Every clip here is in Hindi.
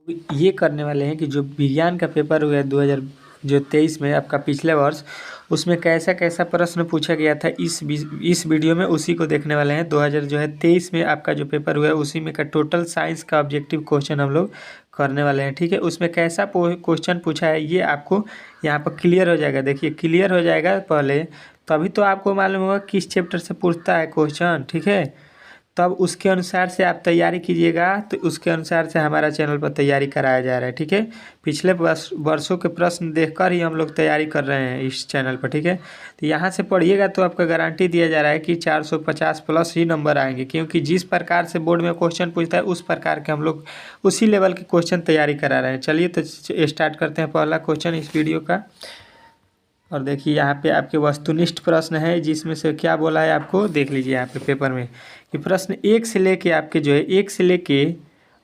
ये करने वाले हैं कि जो विज्ञान का पेपर हुआ है 2023 में आपका पिछले वर्ष, उसमें कैसा कैसा प्रश्न पूछा गया था इस वीडियो में उसी को देखने वाले हैं। 2023 में आपका जो पेपर हुआ है उसी में का टोटल साइंस का ऑब्जेक्टिव क्वेश्चन हम लोग करने वाले हैं। ठीक है, उसमें कैसा क्वेश्चन पूछा है ये आपको यहाँ पर क्लियर हो जाएगा। देखिए क्लियर हो जाएगा पहले, तभी तो आपको मालूम होगा किस चैप्टर से पूछता है क्वेश्चन। ठीक है, तब उसके अनुसार से आप तैयारी कीजिएगा, तो उसके अनुसार से हमारा चैनल पर तैयारी कराया जा रहा है। ठीक है, पिछले वर्षों के प्रश्न देखकर ही हम लोग तैयारी कर रहे हैं इस चैनल पर। ठीक है, तो यहाँ से पढ़िएगा तो आपका गारंटी दिया जा रहा है कि 450 प्लस ही नंबर आएंगे, क्योंकि जिस प्रकार से बोर्ड में क्वेश्चन पूछता है उस प्रकार के हम लोग उसी लेवल के क्वेश्चन तैयारी करा रहे हैं। चलिए तो स्टार्ट करते हैं पहला क्वेश्चन इस वीडियो का। और देखिए यहाँ पे आपके वस्तुनिष्ठ प्रश्न है, जिसमें से क्या बोला है आपको देख लीजिए यहाँ पे पेपर में कि प्रश्न 1 से लेके आपके जो है 1 से लेके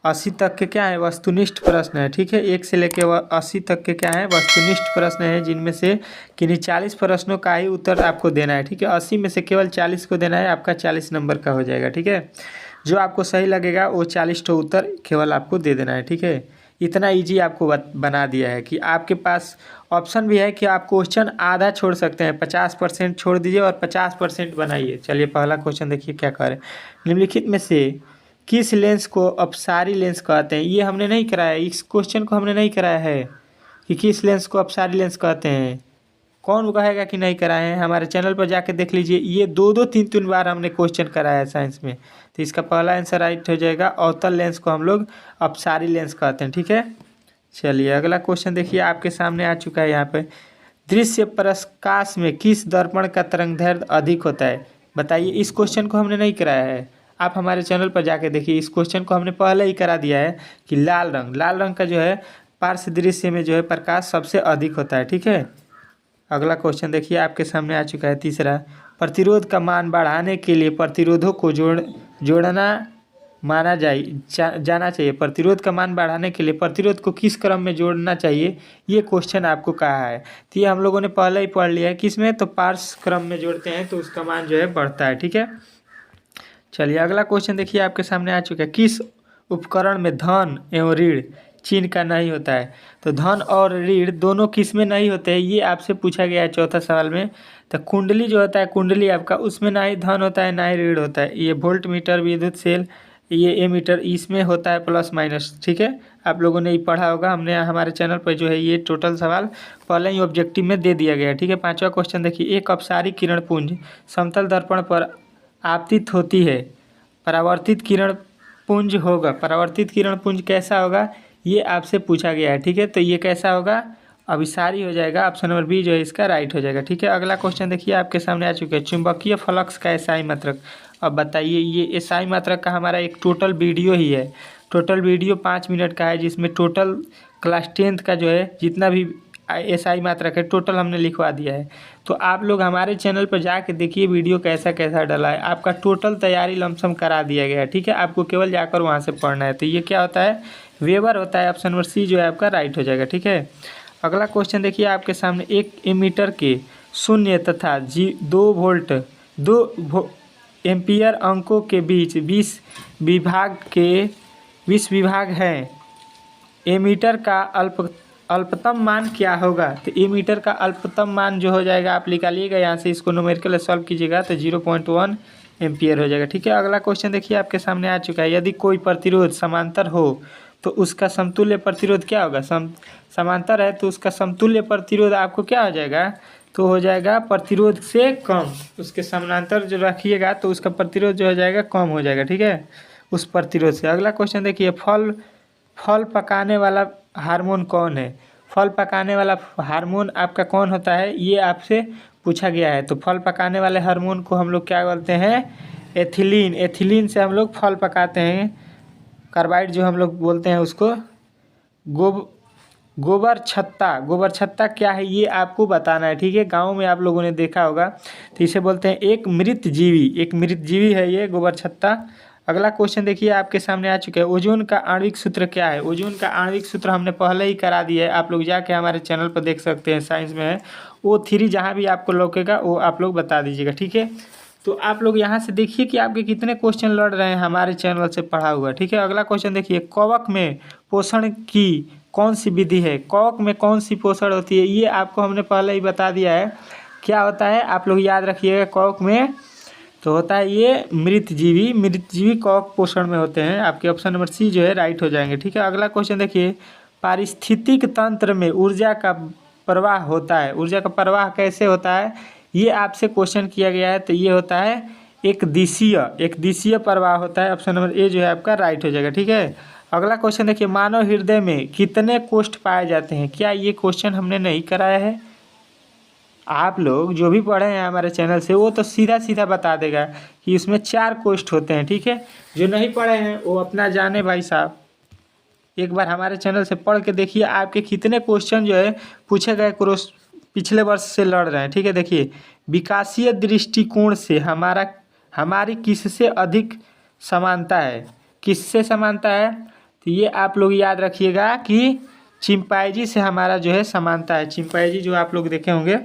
80 तक के क्या है वस्तुनिष्ठ प्रश्न है। ठीक है, 1 से लेके 80 तक के क्या है वस्तुनिष्ठ प्रश्न है, जिनमें से किन्हीं 40 प्रश्नों का ही उत्तर आपको देना है। ठीक है, 80 में से केवल 40 को देना है, आपका 40 नंबर का हो जाएगा। ठीक है, जो आपको सही लगेगा वो 40 तो उत्तर केवल आपको दे देना है। ठीक है, इतना इजी आपको बना दिया है कि आपके पास ऑप्शन भी है कि आप क्वेश्चन आधा छोड़ सकते हैं, 50% छोड़ दीजिए और 50% बनाइए। चलिए पहला क्वेश्चन देखिए क्या करें। निम्नलिखित में से किस लेंस को अपसारी लेंस कहते हैं? ये हमने नहीं कराया, इस क्वेश्चन को हमने नहीं कराया है कि किस लेंस को अपसारी लेंस कहते हैं। कौन कहेगा कि नहीं कराए हैं? हमारे चैनल पर जाके देख लीजिए, ये 2-3 बार हमने क्वेश्चन कराया है साइंस में। तो इसका पहला आंसर राइट हो जाएगा, अवतल लेंस को हम लोग अपसारी लेंस कहते हैं। ठीक है, चलिए अगला क्वेश्चन देखिए आपके सामने आ चुका है। यहाँ पे दृश्य प्रकाश में किस दर्पण का तरंगदैर्घ्य अधिक होता है? बताइए, इस क्वेश्चन को हमने नहीं कराया है, आप हमारे चैनल पर जाके देखिए। इस क्वेश्चन को हमने पहले ही करा दिया है कि लाल रंग का जो है पार्श्व दृश्य में जो है प्रकाश सबसे अधिक होता है। ठीक है, अगला क्वेश्चन देखिए आपके सामने आ चुका है तीसरा। प्रतिरोध का मान बढ़ाने के लिए प्रतिरोधों को जोड़ना जाना चाहिए। प्रतिरोध का मान बढ़ाने के लिए प्रतिरोध को किस क्रम में जोड़ना चाहिए, ये क्वेश्चन आपको कहा है। तो ये हम लोगों ने पहले ही पढ़ लिया है, किसमें तो पार्श्व क्रम में जोड़ते हैं तो उसका मान जो है बढ़ता है। ठीक है, चलिए अगला क्वेश्चन देखिए आपके सामने आ चुका है। किस उपकरण में धन एवं ऋण चिन्ह का नहीं होता है? तो धन और ऋण दोनों किस में नहीं होते हैं, ये आपसे पूछा गया है चौथा सवाल में। तो कुंडली जो होता है, कुंडली आपका, उसमें ना ही धन होता है ना ही ऋण होता है। ये वोल्ट मीटर, विद्युत सेल, ये एमीटर, इसमें होता है प्लस माइनस। ठीक है, आप लोगों ने ये पढ़ा होगा, हमने हमारे चैनल पर जो है ये टोटल सवाल पहले ही ऑब्जेक्टिव में दे दिया गया है। ठीक है, पांचवा क्वेश्चन देखिए। एक अपसारी किरण पुंज समतल दर्पण पर आपतित होती है, परावर्तित किरण पुंज होगा। परावर्तित किरण पुंज कैसा होगा, ये आपसे पूछा गया है। ठीक है, तो ये कैसा होगा, अभिसारी हो जाएगा। ऑप्शन नंबर बी जो है इसका राइट हो जाएगा। ठीक है, अगला क्वेश्चन देखिए आपके सामने आ चुका है। चुंबकीय फ्लक्स का एसआई मात्रक। अब बताइए, ये एसआई मात्रक का हमारा एक टोटल वीडियो ही है। टोटल वीडियो 5 मिनट का है, जिसमें टोटल क्लास 10th का जो है जितना भी एसआई मात्रक है टोटल हमने लिखवा दिया है। तो आप लोग हमारे चैनल पर जाके देखिए वीडियो कैसा कैसा डला है, आपका टोटल तैयारी लमसम करा दिया गया है। ठीक है, आपको केवल जाकर वहाँ से पढ़ना है। तो ये क्या होता है, वेबर होता है। ऑप्शन नंबर सी जो है आपका राइट हो जाएगा। ठीक है, अगला क्वेश्चन देखिए आपके सामने। एक एमीटर के 0 तथा 2 वोल्ट 2 एम्पियर अंकों के बीच 20 विभाग हैं। एमीटर का अल्पतम मान क्या होगा? तो एमीटर का अल्पतम मान जो हो जाएगा आप निकालिएगा यहाँ से, इसको न्यूमेरिकल सॉल्व कीजिएगा तो 0.1 एम्पियर हो जाएगा। ठीक है, अगला क्वेश्चन देखिए आपके सामने आ चुका है। यदि कोई प्रतिरोध समांतर हो तो उसका समतुल्य प्रतिरोध क्या होगा? समांतर है तो उसका समतुल्य प्रतिरोध आपको क्या हो जाएगा, तो हो जाएगा प्रतिरोध से कम। उसके समानांतर जो रखिएगा तो उसका प्रतिरोध जो हो जाएगा कम हो जाएगा। ठीक है, उस प्रतिरोध से। अगला क्वेश्चन देखिए। फल पकाने वाला हार्मोन कौन है? फल पकाने वाला हार्मोन आपका कौन होता है, ये आपसे पूछा गया है। तो फल पकाने वाले हार्मोन को हम लोग क्या बोलते हैं, एथिलीन। एथिलीन से हम लोग फल पकाते हैं। कार्बाइड जो हम लोग बोलते हैं उसको गोबर छत्ता क्या है ये आपको बताना है। ठीक है, गाँव में आप लोगों ने देखा होगा, तो इसे बोलते हैं एक मृत जीवी है ये गोबर छत्ता। अगला क्वेश्चन देखिए आपके सामने आ चुका है। ओजोन का आणविक सूत्र क्या है? ओजोन का आणविक सूत्र हमने पहले ही करा दिया है, आप लोग जाके हमारे चैनल पर देख सकते हैं, साइंस में है। O3 जहाँ भी आपको लौकेगा वो आप लोग बता दीजिएगा। ठीक है, तो आप लोग यहाँ से देखिए कि आपके कितने क्वेश्चन लड़ रहे हैं हमारे चैनल से पढ़ा हुआ। ठीक है, अगला क्वेश्चन देखिए, कवक में पोषण की कौन सी विधि है? कवक में कौन सी पोषण होती है? ये आपको हमने पहले ही बता दिया है क्या होता है, आप लोग याद रखिएगा। कवक में तो होता है ये मृतजीवी कवक पोषण में होते हैं। आपके ऑप्शन नंबर सी जो है राइट हो जाएंगे। ठीक है, अगला क्वेश्चन देखिए, पारिस्थितिक तंत्र में ऊर्जा का प्रवाह होता है। ऊर्जा का प्रवाह कैसे होता है, ये आपसे क्वेश्चन किया गया है। तो ये होता है एक दिशीय प्रवाह होता है। ऑप्शन नंबर ए जो है आपका राइट हो जाएगा। ठीक है, अगला क्वेश्चन देखिए, मानव हृदय में कितने कोष्ठ पाए जाते हैं? क्या ये क्वेश्चन हमने नहीं कराया है? आप लोग जो भी पढ़े हैं हमारे चैनल से वो तो सीधा सीधा बता देगा कि इसमें 4 कोष्ठ होते हैं। ठीक है, जो नहीं पढ़े हैं वो अपना जाने भाई साहब, एक बार हमारे चैनल से पढ़ के देखिए आपके कितने क्वेश्चन जो है पूछे गए पिछले वर्ष से लड़ रहे हैं। ठीक है, देखिए, विकासीय दृष्टिकोण से हमारी किससे अधिक समानता है? किससे समानता है? तो ये आप लोग याद रखिएगा कि चिंपैंजी से हमारा जो है समानता है। चिंपैंजी जो आप लोग देखे होंगे।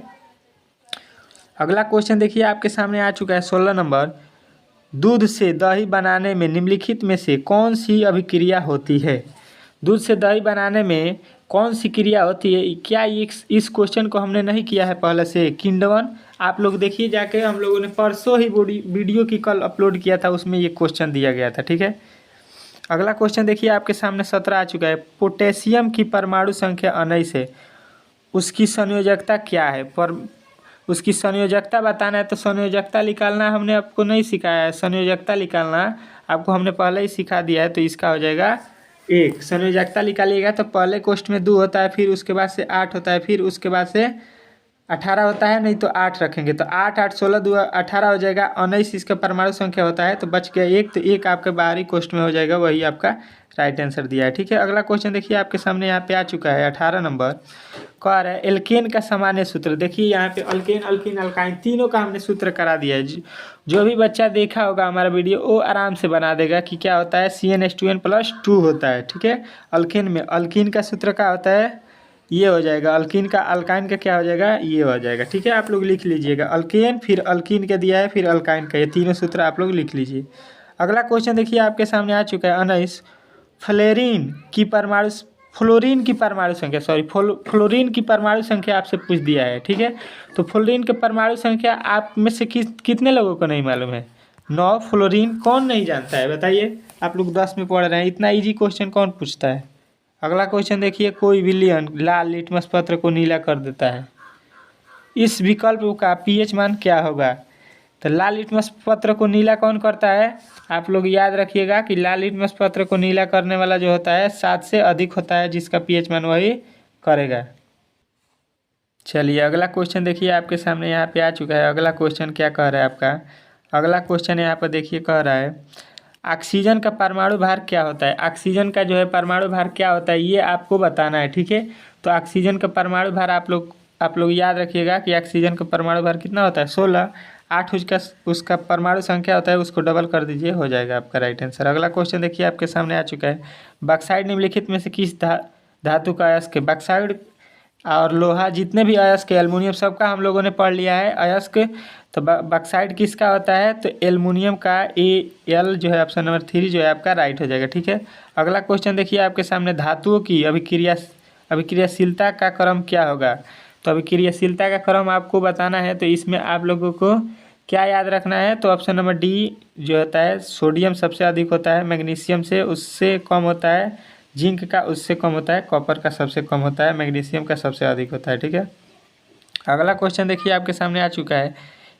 अगला क्वेश्चन देखिए आपके सामने आ चुका है 16 नंबर, दूध से दही बनाने में निम्नलिखित में से कौन सी अभिक्रिया होती है? दूध से दही बनाने में कौन सी क्रिया होती है? क्या इस क्वेश्चन को हमने नहीं किया है पहले से? किण्वन आप लोग देखिए जाके, हम लोगों ने परसों ही वीडियो की कल अपलोड किया था, उसमें ये क्वेश्चन दिया गया था। ठीक है, अगला क्वेश्चन देखिए आपके सामने 17 आ चुका है, पोटेशियम की परमाणु संख्या 19 है, उसकी संयोजकता क्या है? उसकी संयोजकता बताना है। तो संयोजकता निकालना हमने आपको नहीं सिखाया है, संयोजकता निकालना आपको हमने पहले ही सिखा दिया है। तो इसका हो जाएगा 1। संयोजकता निकालिएगा तो पहले कोष्ठ में 2 होता है, फिर उसके बाद से 8 होता है, फिर उसके बाद से 18 होता है, नहीं तो 8 रखेंगे तो 8 8 16 2 18 हो जाएगा। 19 इसका परमाणु संख्या होता है, तो बच गया 1, तो 1 आपके बाहरी कोष्ठ में हो जाएगा, वही आपका राइट आंसर दिया है। ठीक है, अगला क्वेश्चन देखिए आपके सामने यहाँ पे आ चुका है 18 नंबर, कह रहा है एल्केन का सामान्य सूत्र। देखिए यहाँ पे अल्केन, अल्कीन, अल्काइन तीनों का हमने सूत्र करा दिया है। जो भी बच्चा देखा होगा हमारा वीडियो वो आराम से बना देगा कि क्या होता है, CnH2n+2 होता है। ठीक है, अल्केन में अल्कीन का सूत्र क्या होता है, ये हो जाएगा। अल्कीन का, अल्काइन का क्या हो जाएगा, ये हो जाएगा। ठीक है, आप लोग लिख लीजिएगा, अल्केन फिर अल्कीन का दिया है, फिर अल्काइन का, ये तीनों सूत्र आप लोग लिख लीजिए। अगला क्वेश्चन देखिए आपके सामने आ चुका है 19, फ्लोरीन की परमाणु संख्या, फ्लोरीन की परमाणु संख्या आपसे पूछ दिया है। ठीक है, तो फ्लोरीन की परमाणु संख्या आप में से कितने लोगों को नहीं मालूम है? 9। फ्लोरीन कौन नहीं जानता है बताइए? आप लोग 10 में पढ़ रहे हैं, इतना इजी क्वेश्चन कौन पूछता है? अगला क्वेश्चन देखिए, कोई विलयन लाल लिटमस पत्र को नीला कर देता है, इस विकल्प का पीएच मान क्या होगा? तो लाल लिटमस पत्र को नीला कौन करता है? आप लोग याद रखिएगा कि लाल लिटमस पत्र को नीला करने वाला जो होता है 7 से अधिक होता है, जिसका पीएच मान वही करेगा। चलिए अगला क्वेश्चन देखिए आपके सामने यहाँ पे आ चुका है। अगला क्वेश्चन क्या कह रहा है आपका? अगला क्वेश्चन यहाँ पर देखिए कह रहा है, ऑक्सीजन का परमाणु भार क्या होता है? ऑक्सीजन का जो है परमाणु भार क्या होता है ये आपको बताना है। ठीक है, तो ऑक्सीजन का परमाणु भार आप लोग याद रखिएगा कि ऑक्सीजन का परमाणु भार कितना होता है? 16। 8 उसका परमाणु संख्या होता है, उसको डबल कर दीजिए, हो जाएगा आपका राइट आंसर। अगला क्वेश्चन देखिए आपके सामने आ चुका है, बॉक्साइट निम्नलिखित में से किस धातु का अयस्क? बॉक्साइट और लोहा जितने भी अयस्क, एल्युमिनियम, सबका हम लोगों ने पढ़ लिया है अयस्क। तो बॉक्साइट किसका होता है? तो एल्युमिनियम का। Al जो है ऑप्शन नंबर 3 जो है आपका राइट हो जाएगा। ठीक है, अगला क्वेश्चन देखिए आपके सामने, धातुओं की अभिक्रियाशीलता का क्रम क्या होगा? तो अभिक्रियाशीलता का क्रम आपको बताना है, तो इसमें आप लोगों को क्या याद रखना है? तो ऑप्शन नंबर डी जो होता है, सोडियम सबसे अधिक होता है, मैग्नीशियम से उससे कम होता है, जिंक का उससे कम होता है, कॉपर का सबसे कम होता है, मैग्नीशियम का सबसे अधिक होता है। ठीक है, अगला क्वेश्चन देखिए आपके सामने आ चुका है,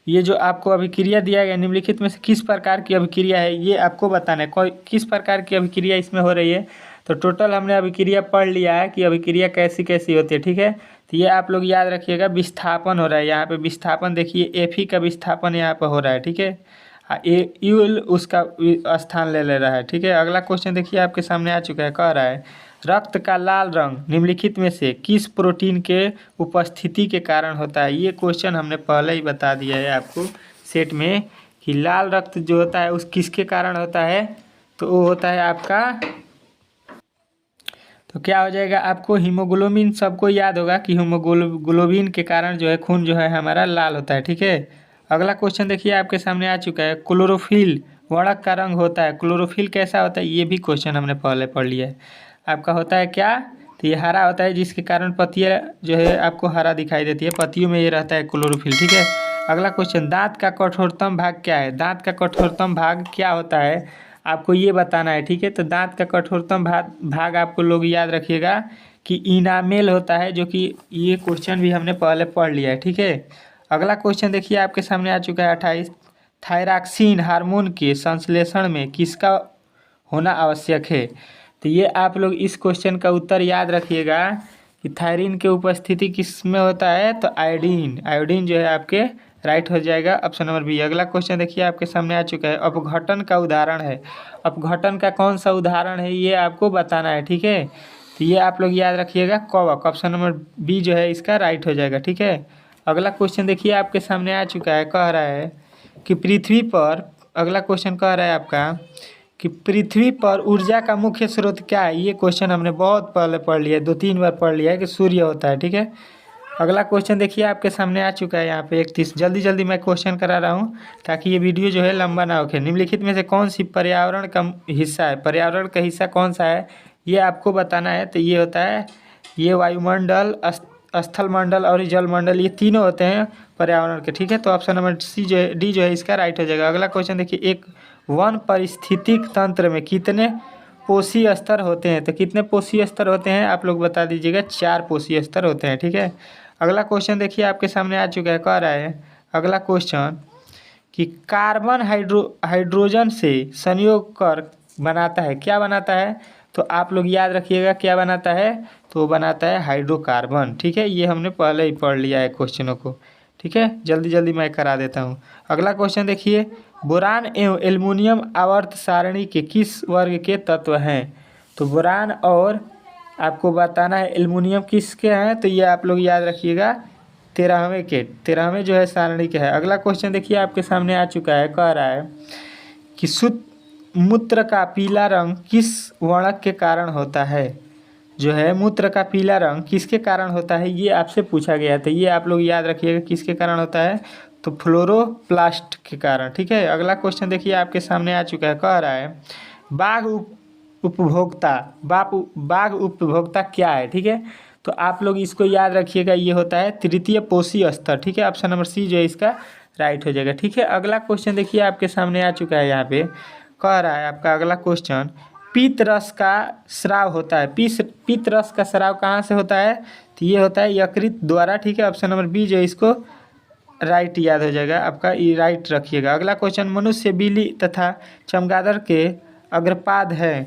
ये जो आपको अभिक्रिया दिया गया निम्नलिखित में से किस प्रकार की अभिक्रिया है ये आपको बताना है। कोई किस प्रकार की अभिक्रिया इसमें हो रही है? तो टोटल हमने अभिक्रिया पढ़ लिया है कि अभिक्रिया कैसी कैसी होती है। ठीक है, तो ये आप लोग याद रखिएगा, विस्थापन हो रहा है यहाँ पे, विस्थापन देखिए Fe का विस्थापन यहाँ पर हो रहा है। ठीक है, यूल उसका स्थान ले रहा है। ठीक है, अगला क्वेश्चन देखिए आपके सामने आ चुका है, कह रहा है रक्त का लाल रंग निम्नलिखित में से किस प्रोटीन के उपस्थिति के कारण होता है? ये क्वेश्चन हमने पहले ही बता दिया है आपको सेट में कि लाल रक्त जो होता है उस किसके कारण होता है? तो वो होता है आपका, तो क्या हो जाएगा आपको, हीमोग्लोबिन। सबको याद होगा कि हीमोग्लोबिन के कारण जो है खून जो है हमारा लाल होता है। ठीक है, अगला क्वेश्चन देखिए आपके सामने आ चुका है, क्लोरोफिल वर्णक का रंग होता है, क्लोरोफिल कैसा होता है, ये भी क्वेश्चन हमने पहले पढ़ लिया है। आपका होता है क्या, तो ये हरा होता है, जिसके कारण पत्तियाँ जो है आपको हरा दिखाई देती है, पत्तियों में ये रहता है क्लोरोफिल, ठीक है। अगला क्वेश्चन, दांत का कठोरतम भाग क्या है, दांत का कठोरतम भाग क्या होता है, आपको ये बताना है, ठीक है। तो दांत का कठोरतम भाग आपको लोग याद रखिएगा कि इनामेल होता है, जो कि ये क्वेश्चन भी हमने पहले पढ़ लिया है, ठीक है। अगला क्वेश्चन देखिए आपके सामने आ चुका है 28, थायरॉक्सिन हार्मोन के संश्लेषण में किसका होना आवश्यक है। तो ये आप लोग इस क्वेश्चन का उत्तर याद रखिएगा कि थायरीन के उपस्थिति किस में होता है, तो आयोडीन, आयोडीन जो है आपके राइट हो जाएगा ऑप्शन नंबर बी। अगला क्वेश्चन देखिए आपके सामने आ चुका है, अपघटन का उदाहरण है, अपघटन का कौन सा उदाहरण है ये आपको बताना है, ठीक है। तो ये आप लोग याद रखिएगा कवक, ऑप्शन नंबर बी जो है इसका राइट हो जाएगा, ठीक है। अगला क्वेश्चन देखिए आपके सामने आ चुका है, कह रहा है कि पृथ्वी पर, अगला क्वेश्चन कह रहा है आपका कि पृथ्वी पर ऊर्जा का मुख्य स्रोत क्या है। ये क्वेश्चन हमने बहुत पहले पढ़ लिया है, 2-3 बार पढ़ लिया है कि सूर्य होता है, ठीक है। अगला क्वेश्चन देखिए आपके सामने आ चुका है यहाँ पे 31, जल्दी जल्दी मैं क्वेश्चन करा रहा हूँ ताकि ये वीडियो जो है लंबा ना हो। निम्नलिखित में से कौन सी पर्यावरण का हिस्सा है, पर्यावरण का हिस्सा कौन सा है ये आपको बताना है। तो ये होता है, ये वायुमंडल, स्थल मंडल और जल मंडल, ये तीनों होते हैं पर्यावरण के, ठीक है। तो ऑप्शन नंबर सी जो है, डी जो है इसका राइट हो जाएगा। अगला क्वेश्चन देखिए, एक वन पारिस्थितिक तंत्र में कितने पोषी स्तर होते हैं, तो कितने पोषी स्तर होते हैं आप लोग बता दीजिएगा, 4 पोषी स्तर होते हैं, ठीक है। अगला क्वेश्चन देखिए आपके सामने आ चुका है, कह रहा है अगला क्वेश्चन कि कार्बन हाइड्रोजन से संयोग कर बनाता है, क्या बनाता है, तो आप लोग याद रखिएगा क्या बनाता है, तो बनाता है हाइड्रोकार्बन, ठीक है। ये हमने पहले ही पढ़ लिया है क्वेश्चनों को, ठीक है। जल्दी जल्दी मैं करा देता हूँ। अगला क्वेश्चन देखिए, बोरान एवं एल्युमिनियम आवर्त सारणी के किस वर्ग के तत्व हैं, तो बोरान और आपको बताना है एल्युमिनियम किसके हैं, तो ये आप लोग याद रखिएगा 13वें जो है सारणी के है। अगला क्वेश्चन देखिए आपके सामने आ चुका है, कह रहा है कि शुद्ध मूत्र का पीला रंग किस वर्णक के कारण होता है, जो है मूत्र का पीला रंग किसके कारण होता है, ये आपसे पूछा गया था, ये आप लोग याद रखिएगा किसके कारण होता है, तो फ्लोरोप्लास्ट के कारण, ठीक है। अगला क्वेश्चन देखिए आपके सामने आ चुका है, कह रहा है बाघ उपभोक्ता, बाघ उपभोक्ता क्या है, ठीक है। तो आप लोग इसको याद रखिएगा, ये होता है तृतीय पोषी स्तर, ठीक है। ऑप्शन नंबर सी जो है इसका राइट हो जाएगा, ठीक है। अगला क्वेश्चन देखिए आपके सामने आ चुका है, यहाँ पे कह रहा है आपका अगला क्वेश्चन, पीत रस का स्राव होता है, पीत रस का स्राव कहाँ से होता है, तो ये होता है यकृत द्वारा, ठीक है। ऑप्शन नंबर बी जो है इसको राइट याद हो जाएगा आपका, ये राइट रखिएगा। अगला क्वेश्चन, मनुष्य, बिल्ली तथा चमगादड़ के अग्रपाद है,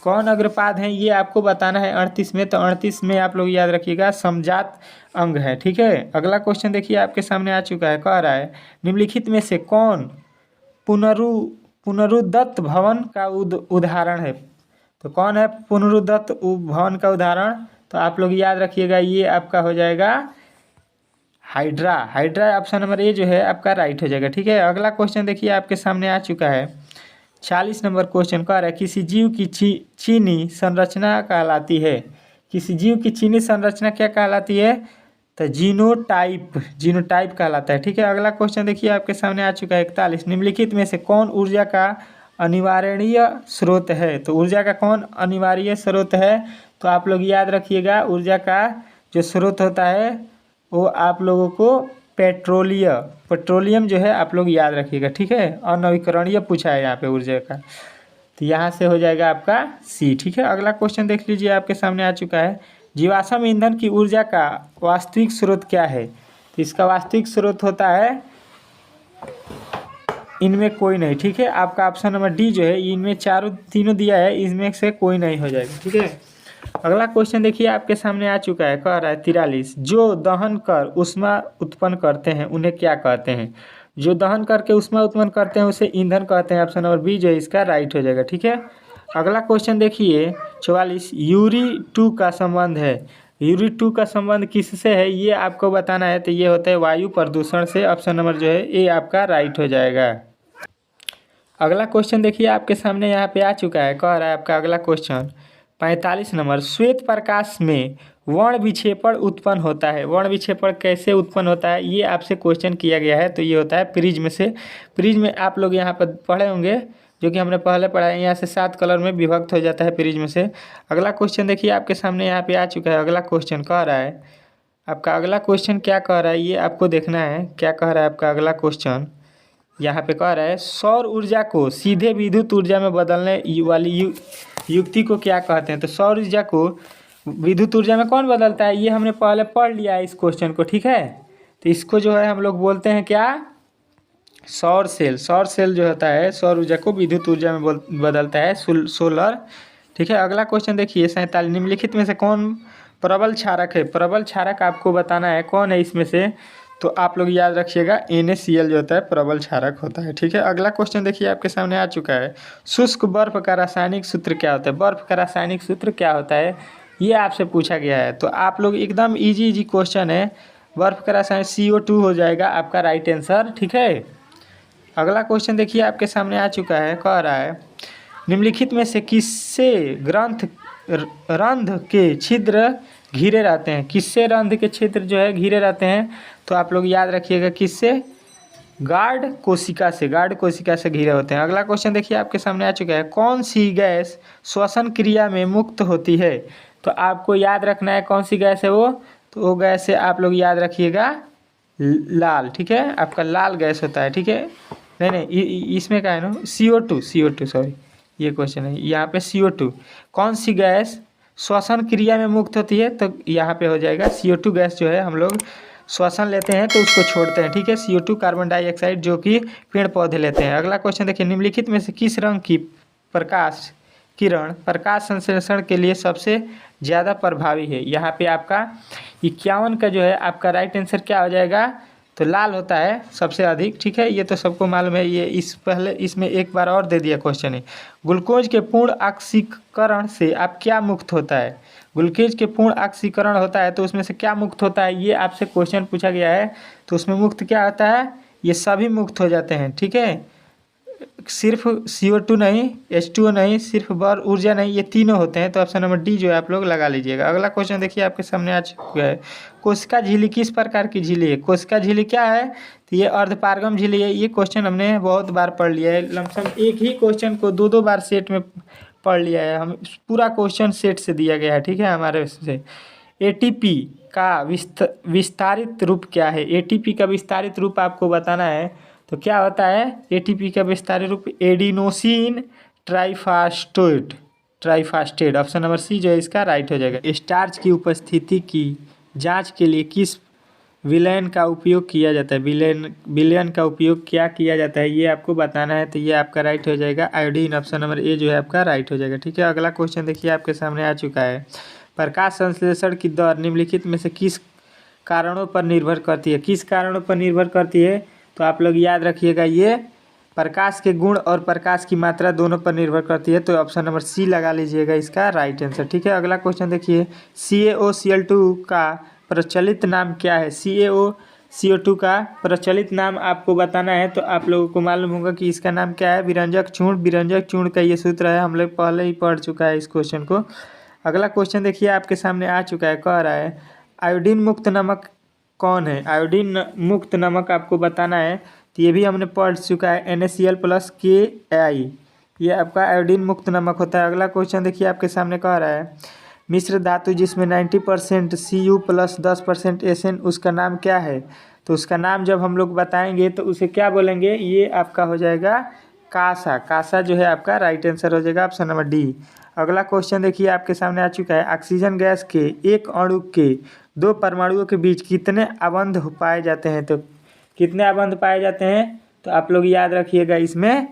कौन अग्रपाद हैं ये आपको बताना है 38 में, तो 38 में आप लोग याद रखिएगा समजात अंग है, ठीक है। अगला क्वेश्चन देखिए आपके सामने आ चुका है, कह रहा है निम्नलिखित में से कौन पुनरुद्वत्त भवन का उदाहरण है, तो कौन है पुनरुद्वत्त भवन का उदाहरण, तो आप लोग याद रखिएगा ये आपका हो जाएगा hydra, hydra option number A जो है आपका राइट हो जाएगा, ठीक है। अगला क्वेश्चन देखिए आपके सामने आ चुका है, 40 नंबर क्वेश्चन कह रहा है किसी जीव की चीनी संरचना कहलाती है, किसी जीव की चीनी संरचना क्या कहलाती है, तो जीनोटाइप कहलाता है, ठीक है। अगला क्वेश्चन देखिए आपके सामने आ चुका है 41, निम्नलिखित में से कौन ऊर्जा का अनिवार्य स्रोत है, तो ऊर्जा का कौन अनिवार्य स्रोत है, तो आप लोग याद रखिएगा ऊर्जा का जो स्रोत होता है वो आप लोगों को पेट्रोलियम जो है आप लोग याद रखिएगा, ठीक है। और नवीकरणीय पूछा है यहाँ पे ऊर्जा का, तो यहाँ से हो जाएगा आपका सी, ठीक है। अगला क्वेश्चन देख लीजिए आपके सामने आ चुका है, जीवाश्म ईंधन की ऊर्जा का वास्तविक स्रोत क्या है, तो इसका वास्तविक स्रोत होता है इनमें कोई नहीं, ठीक है। आपका ऑप्शन नंबर डी जो है, इनमें तीनों दिया है, इसमें से कोई नहीं हो जाएगा, ठीक है। अगला क्वेश्चन देखिए आपके सामने आ चुका है, कह रहा है 43, जो दहन कर ऊष्मा उत्पन्न करते हैं उन्हें क्या कहते हैं, जो दहन करके ऊष्मा उत्पन्न करते हैं उसे ईंधन कहते हैं, ऑप्शन नंबर बी जो है इसका राइट हो जाएगा, ठीक है। अगला क्वेश्चन देखिए 44, यूरी-2 का संबंध है, यूरी-2 का संबंध किससे है ये आपको बताना है, तो ये होता है वायु प्रदूषण से, ऑप्शन नंबर जो है ए आपका राइट हो जाएगा। अगला क्वेश्चन देखिए आपके सामने यहाँ पे आ चुका है, कह रहा है आपका अगला क्वेश्चन 45 नंबर, श्वेत प्रकाश में वर्ण विक्षेपण उत्पन्न होता है। वर्ण विक्षेपण कैसे उत्पन्न होता है ये आपसे क्वेश्चन किया गया है। तो ये होता है प्रिज्म से। प्रिज्म आप लोग यहाँ पर पढ़े होंगे, जो कि हमने पहले पढ़ा है। यहाँ से 7 कलर में विभक्त हो जाता है प्रिज्म से। अगला क्वेश्चन देखिए आपके सामने यहाँ पे आ चुका है। अगला क्वेश्चन कह रहा है आपका, अगला क्वेश्चन क्या कह रहा है ये आपको देखना है। क्या कह रहा है आपका अगला क्वेश्चन, यहाँ पे कह रहा है सौर ऊर्जा को सीधे विद्युत ऊर्जा में बदलने वाली युक्ति को क्या कहते हैं। तो सौर ऊर्जा को विद्युत ऊर्जा में कौन बदलता है, ये हमने पहले पढ़ लिया है इस क्वेश्चन को, ठीक है। तो इसको जो है हम लोग बोलते हैं क्या, सौर सेल। सौर सेल जो होता है सौर ऊर्जा को विद्युत ऊर्जा में बदलता है, सोलर, ठीक है। अगला क्वेश्चन देखिए 47, निम्नलिखित में से कौन प्रबल क्षारक है। प्रबल क्षारक आपको बताना है कौन है इसमें से। तो आप लोग याद रखिएगा NaCl जो होता है प्रबल क्षारक होता है, ठीक है। अगला क्वेश्चन देखिए आपके सामने आ चुका है, शुष्क बर्फ का रासायनिक सूत्र क्या होता है। बर्फ का रासायनिक सूत्र क्या होता है ये आपसे पूछा गया है। तो आप लोग एकदम इजी क्वेश्चन है। बर्फ का रासायनिक CO2 हो जाएगा आपका राइट आंसर, ठीक है। अगला क्वेश्चन देखिए आपके सामने आ चुका है, कह रहा है निम्नलिखित में से किससे रंध्र के छिद्र घिरे रहते हैं। किससे रंध्र के छिद्र जो है घिरे रहते हैं। तो आप लोग याद रखिएगा किससे, गार्ड कोशिका से। गार्ड कोशिका से घिरे होते हैं। अगला क्वेश्चन देखिए आपके सामने आ चुका है, कौन सी गैस श्वसन क्रिया में मुक्त होती है। तो आपको याद रखना है कौन सी गैस है वो। तो वो गैस है आप लोग याद रखिएगा लाल, ठीक है। आपका लाल गैस होता है, ठीक है। नहीं इसमें क्या है ना, CO2 सॉरी, ये क्वेश्चन है यहाँ पे CO2 कौन सी गैस श्वसन क्रिया में मुक्त होती है। तो यहाँ पे हो जाएगा CO2 गैस जो है हम लोग श्वसन लेते हैं तो उसको छोड़ते हैं, ठीक है। CO2 कार्बन डाइऑक्साइड जो कि पेड़ पौधे लेते हैं। अगला क्वेश्चन देखिए, निम्नलिखित में से किस रंग की प्रकाश किरण प्रकाश संश्लेषण के लिए सबसे ज़्यादा प्रभावी है। यहाँ पे आपका 51 का जो है आपका राइट आंसर क्या हो जाएगा। तो लाल होता है सबसे अधिक, ठीक है। ये तो सबको मालूम है। ये इस पहले इसमें एक बार और दे दिया क्वेश्चन है, ग्लूकोज के पूर्ण ऑक्सीकरण से आप क्या मुक्त होता है। ग्लूकोज के पूर्ण ऑक्सीकरण होता है तो उसमें से क्या मुक्त होता है ये आपसे क्वेश्चन पूछा गया है। तो उसमें मुक्त क्या होता है, ये सभी मुक्त हो जाते हैं, ठीक है। सिर्फ CO2 नहीं, H2O नहीं, सिर्फ बर ऊर्जा नहीं, ये तीनों होते हैं। तो ऑप्शन नंबर D जो है आप लोग लगा लीजिएगा। अगला क्वेश्चन देखिए आपके सामने आ चुका है, कोशिका झिल्ली किस प्रकार की झिल्ली है। कोशिका झिल्ली क्या है, तो ये अर्धपारगम झिल्ली है। ये क्वेश्चन हमने बहुत बार पढ़ लिया है, लमसम एक ही क्वेश्चन को दो बार सेट में पढ़ लिया है। हम पूरा क्वेश्चन सेट से दिया गया है, ठीक है हमारे से। ATP का विस्तारित रूप क्या है। ATP का विस्तारित रूप आपको बताना है। तो क्या होता है ATP का विस्तारित रूप, adenosine triphosphate. Option number C जो है इसका राइट हो जाएगा। स्टार्च की उपस्थिति की जांच के लिए किस विलयन का उपयोग किया जाता है। विलयन का उपयोग क्या किया जाता है ये आपको बताना है। तो ये आपका राइट हो जाएगा आयोडीन। ऑप्शन नंबर A जो है आपका राइट हो जाएगा, ठीक है। अगला क्वेश्चन देखिए आपके सामने आ चुका है, प्रकाश संश्लेषण की दर निम्नलिखित में से किस कारणों पर निर्भर करती है। किस कारणों पर निर्भर करती है। तो आप लोग याद रखिएगा ये प्रकाश के गुण और प्रकाश की मात्रा दोनों पर निर्भर करती है। तो ऑप्शन नंबर C लगा लीजिएगा इसका राइट आंसर, ठीक है। अगला क्वेश्चन देखिए, CaOCl2 का प्रचलित नाम क्या है। CaOCO2 का प्रचलित नाम आपको बताना है। तो आप लोगों को मालूम होगा कि इसका नाम क्या है, विरंजक चूर्ण। विरंजक चूर्ण का ये सूत्र है, हम लोग पहले ही पढ़ चुका है इस क्वेश्चन को। अगला क्वेश्चन देखिए आपके सामने आ चुका है, कह रहा है आयोडीन मुक्त नमक कौन है। आयोडीन मुक्त नमक आपको बताना है। तो ये भी हमने पढ़ चुका है, NaCl+Ki, ये आपका आयोडीन मुक्त नमक होता है। अगला क्वेश्चन देखिए आपके सामने कह रहा है, मिश्र धातु जिसमें 90% Cu + 10% Sn, उसका नाम क्या है। तो उसका नाम जब हम लोग बताएंगे तो उसे क्या बोलेंगे, ये आपका हो जाएगा कासा। कासा जो है आपका राइट आंसर हो जाएगा, ऑप्शन नंबर D। अगला क्वेश्चन देखिए आपके सामने आ चुका है, ऑक्सीजन गैस के एक अणु के 2 परमाणुओं के बीच कितने अबंध पाए जाते हैं। तो कितने अबंध पाए जाते हैं। तो आप लोग याद रखिएगा इसमें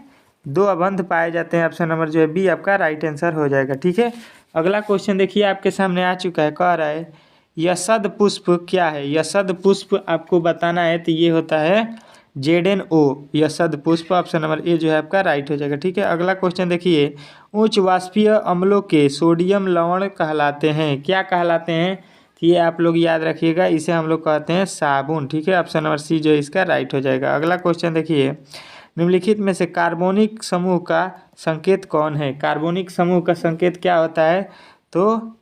2 अबंध पाए जाते हैं। ऑप्शन नंबर जो है B आपका राइट आंसर हो जाएगा, ठीक है। अगला क्वेश्चन देखिए आपके सामने आ चुका है, कह रहा है यशद पुष्प क्या है। यशद पुष्प आपको बताना है। तो ये होता है ZnO, यशद पुष्प। ऑप्शन नंबर A जो है आपका राइट हो जाएगा, ठीक है। अगला क्वेश्चन देखिए, उच्च वाष्पीय अम्लों के सोडियम लवण कहलाते हैं, क्या कहलाते हैं। तो ये आप लोग याद रखिएगा, इसे हम लोग कहते हैं साबुन, ठीक है। ऑप्शन नंबर C जो है इसका राइट हो जाएगा। अगला क्वेश्चन देखिए, निम्नलिखित में से कार्बोनिक समूह का संकेत कौन है। कार्बोनिक समूह का संकेत क्या होता है। तो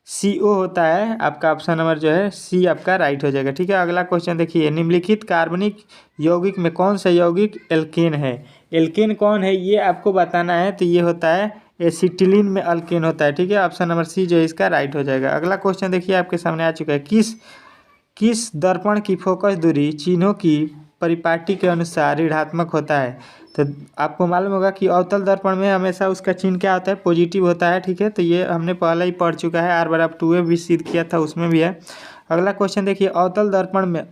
CO होता है आपका ऑप्शन नंबर जो है सी आपका राइट हो जाएगा। ठीक है, अगला क्वेश्चन देखिए, निम्नलिखित कार्बनिक यौगिक में कौन सा यौगिक एल्केन है। एल्केन कौन है ये आपको बताना है, तो ये होता है एसिटिलीन में अल्केन होता है। ठीक है, ऑप्शन नंबर सी जो है इसका राइट हो जाएगा। अगला क्वेश्चन देखिए आपके सामने आ चुका है, किस किस दर्पण की फोकस दूरी चिन्हों की परिपाटी के अनुसार ऋणात्मक होता है। तो आपको मालूम होगा कि अवतल दर्पण में हमेशा उसका चिन्ह क्या होता है, पॉजिटिव होता है। ठीक है, तो ये हमने पहले ही पढ़ चुका है, R/2 भी सिद्ध किया था, उसमें भी है। अगला क्वेश्चन देखिए, अवतल दर्पण में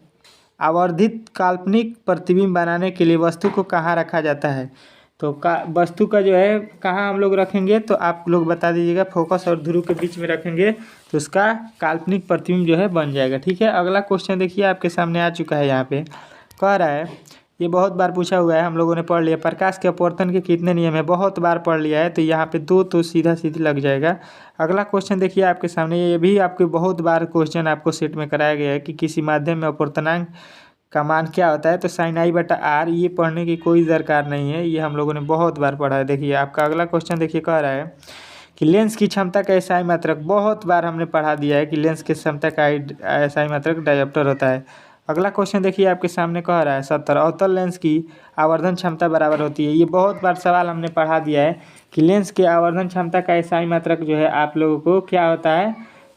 आवर्धित काल्पनिक प्रतिबिंब बनाने के लिए वस्तु को कहाँ रखा जाता है। तो वस्तु का जो है कहाँ हम लोग रखेंगे, तो आप लोग बता दीजिएगा। फोकस और ध्रुव के बीच में रखेंगे तो उसका काल्पनिक प्रतिबिंब जो है बन जाएगा। ठीक है, अगला क्वेश्चन देखिए आपके सामने आ चुका है। यहाँ पे कह रहा है, ये बहुत बार पूछा हुआ है, हम लोगों ने पढ़ लिया। प्रकाश के अपवर्तन के कितने नियम है, बहुत बार पढ़ लिया है, तो यहाँ पे 2 तो सीधा सीधी लग जाएगा। अगला क्वेश्चन देखिए आपके सामने, ये भी आपके बहुत बार क्वेश्चन आपको सेट में कराया गया है कि किसी माध्यम में अपवर्तनांक का मान क्या होता है। तो sin i/r, ये पढ़ने की कोई दरकार नहीं है, ये हम लोगों ने बहुत बार पढ़ा है। देखिए आपका अगला क्वेश्चन देखिए, कह रहा है कि लेंस की क्षमता का SI मात्रक, बहुत बार हमने पढ़ा दिया है कि लेंस की क्षमता का SI मात्रक डायोप्टर होता है। अगला क्वेश्चन देखिए आपके सामने कह रहा है 70, अवतल लेंस की आवर्धन क्षमता बराबर होती है। ये बहुत बार सवाल हमने पढ़ा दिया है कि लेंस के आवर्धन क्षमता का SI मात्रक जो है आप लोगों को क्या होता है,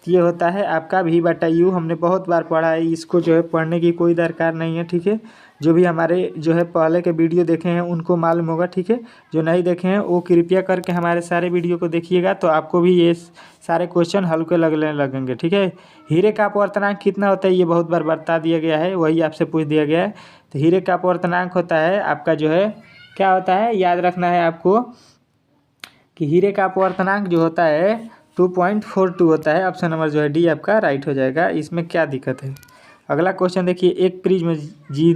ये होता है आपका V/U। हमने बहुत बार पढ़ा है, इसको जो है पढ़ने की कोई दरकार नहीं है। ठीक है, जो भी हमारे जो है पहले के वीडियो देखे हैं उनको मालूम होगा। ठीक है, जो नहीं देखे हैं वो कृपया करके हमारे सारे वीडियो को देखिएगा, तो आपको भी ये सारे क्वेश्चन हल्के लगने लगेंगे। ठीक है, हीरे का अपवर्तनांक कितना होता है, ये बहुत बार बता दिया गया है, वही आपसे पूछ दिया गया है। तो हीरे का अपवर्तनांक होता है आपका जो है क्या होता है, याद रखना है आपको कि हीरे का अपवर्तनांक जो होता है 2.42 होता है। ऑप्शन नंबर जो है डी आपका राइट हो जाएगा, इसमें क्या दिक्कत है। अगला क्वेश्चन देखिए, एक प्रिज्म जी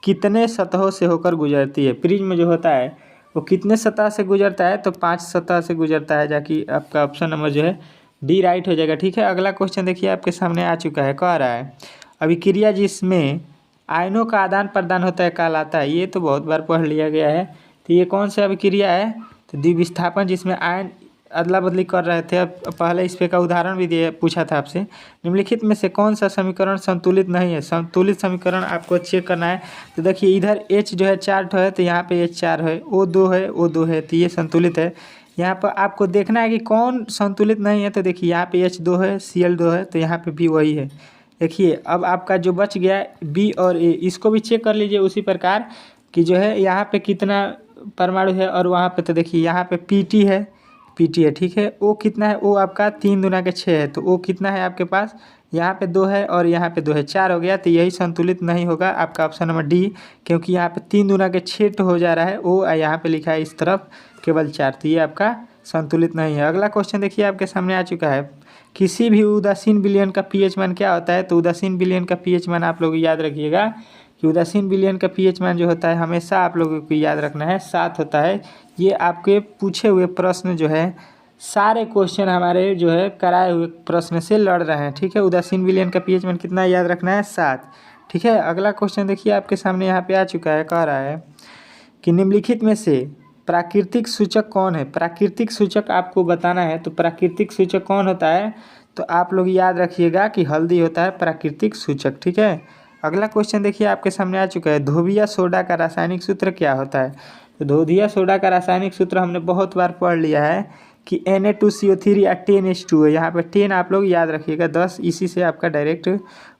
कितने सतहों से होकर गुजरती है। प्रिज्म जो होता है वो कितने सतह से गुजरता है, तो 5 सतह से गुजरता है, जाकि आपका ऑप्शन नंबर जो है डी राइट हो जाएगा। ठीक है, अगला क्वेश्चन देखिए आपके सामने आ चुका है, कह रहा है अभिक्रिया जिसमें आयनों का आदान प्रदान होता है कहलाता है। ये तो बहुत बार पढ़ लिया गया है, तो ये कौन सा अभिक्रिया है, तो द्विविस्थापन, जिसमें आयन अदला बदली कर रहे थे। अब पहले इस पे का उदाहरण भी दिए पूछा था आपसे, निम्नलिखित में से कौन सा समीकरण संतुलित नहीं है। संतुलित समीकरण आपको चेक करना है। तो देखिए इधर H जो है 4 है, तो यहाँ पे H 4 है, O 2 है, O 2 है, तो ये संतुलित है। यहाँ पर आपको देखना है कि कौन संतुलित नहीं है। तो देखिए यहाँ पे H 2 है, Cl 2 है, तो यहाँ पे भी वही है। देखिए अब आपका जो बच गया B और A, इसको भी चेक कर लीजिए उसी प्रकार कि जो है यहाँ पे कितना परमाणु है, और वहाँ पे तो देखिए यहाँ पे Pt है, Pt है। ठीक है, O कितना है, O आपका 3 दूना के 6 है, तो O कितना है आपके पास, यहाँ पे 2 है और यहाँ पे 2 है, 4 हो गया। तो यही संतुलित नहीं होगा आपका ऑप्शन नंबर डी, क्योंकि यहाँ पे 3 दूना के 6 तो हो जा रहा है O, यहाँ पे लिखा है इस तरफ केवल 4, तो ये आपका संतुलित नहीं है। अगला क्वेश्चन देखिए आपके सामने आ चुका है, किसी भी उदासीन विलयन का pH मान क्या होता है। तो उदासीन विलयन का pH मान आप लोग याद रखिएगा कि उदासीन विलयन का pH मान जो होता है हमेशा आप लोगों को याद रखना है 7 होता है। ये आपके पूछे हुए प्रश्न जो है सारे क्वेश्चन हमारे जो है कराए हुए प्रश्न से लड़ रहे हैं। ठीक है, उदासीन विलयन का pH मान कितना याद रखना है, 7। ठीक है, अगला क्वेश्चन देखिए आपके सामने यहाँ पे आ चुका है, कह रहा है कि निम्नलिखित में से प्राकृतिक सूचक कौन है। प्राकृतिक सूचक आपको बताना है, तो प्राकृतिक सूचक कौन होता है, तो आप लोग याद रखिएगा कि हल्दी होता है प्राकृतिक सूचक। ठीक है, अगला क्वेश्चन देखिए आपके सामने आ चुका है, धोबिया सोडा का रासायनिक सूत्र क्या होता है। तो धोबिया सोडा का रासायनिक सूत्र हमने बहुत बार पढ़ लिया है कि Na2CO3 या 10H2 है। यहाँ पे 10 आप लोग याद रखिएगा, 10 इसी से आपका डायरेक्ट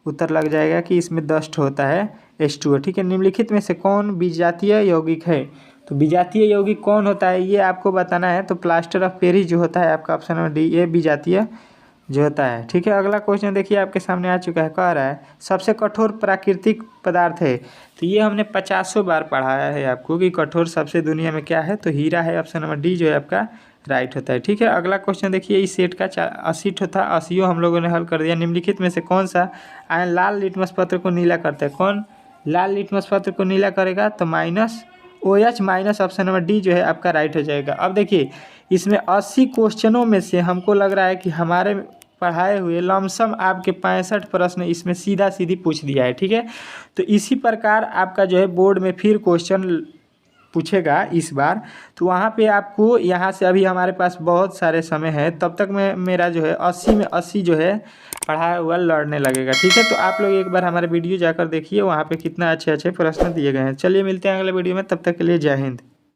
उत्तर लग जाएगा कि इसमें 10 होता है H2O। ठीक है, निम्नलिखित में से कौन विजातीय यौगिक है। तो विजातीय यौगिक कौन होता है ये आपको बताना है। तो प्लास्टर ऑफ पेरिस जो होता है आपका ऑप्शन नंबर डी, ये विजातीय जो होता है। ठीक है, अगला क्वेश्चन देखिए आपके सामने आ चुका है, कह रहा है सबसे कठोर प्राकृतिक पदार्थ है। तो ये हमने 50 बार पढ़ाया है आपको कि कठोर सबसे दुनिया में क्या है, तो हीरा है। ऑप्शन नंबर डी जो है आपका राइट होता है। ठीक है, अगला क्वेश्चन देखिए, इस सेट का 80 था, 80 हम लोगों ने हल कर दिया। निम्नलिखित में से कौन सा आयन लाल लिटमस पत्र को नीला करता है। कौन लाल लिटमस पत्र को नीला करेगा, तो OH minus option number D जो है आपका राइट हो जाएगा। अब देखिए इसमें 80 क्वेश्चनों में से हमको लग रहा है कि हमारे पढ़ाए हुए लमसम आपके 65 प्रश्न इसमें सीधा सीधी पूछ दिया है। ठीक है, तो इसी प्रकार आपका जो है बोर्ड में फिर क्वेश्चन पूछेगा इस बार, तो वहाँ पे आपको यहाँ से अभी हमारे पास बहुत सारे समय है, तब तक मैं मेरा जो है 80 में 80 जो है पढ़ाया हुआ लड़ने लगेगा। ठीक है, तो आप लोग एक बार हमारे वीडियो जाकर देखिए, वहाँ पे कितना अच्छे अच्छे प्रश्न दिए गए हैं। चलिए मिलते हैं अगले वीडियो में, तब तक के लिए जय हिंद।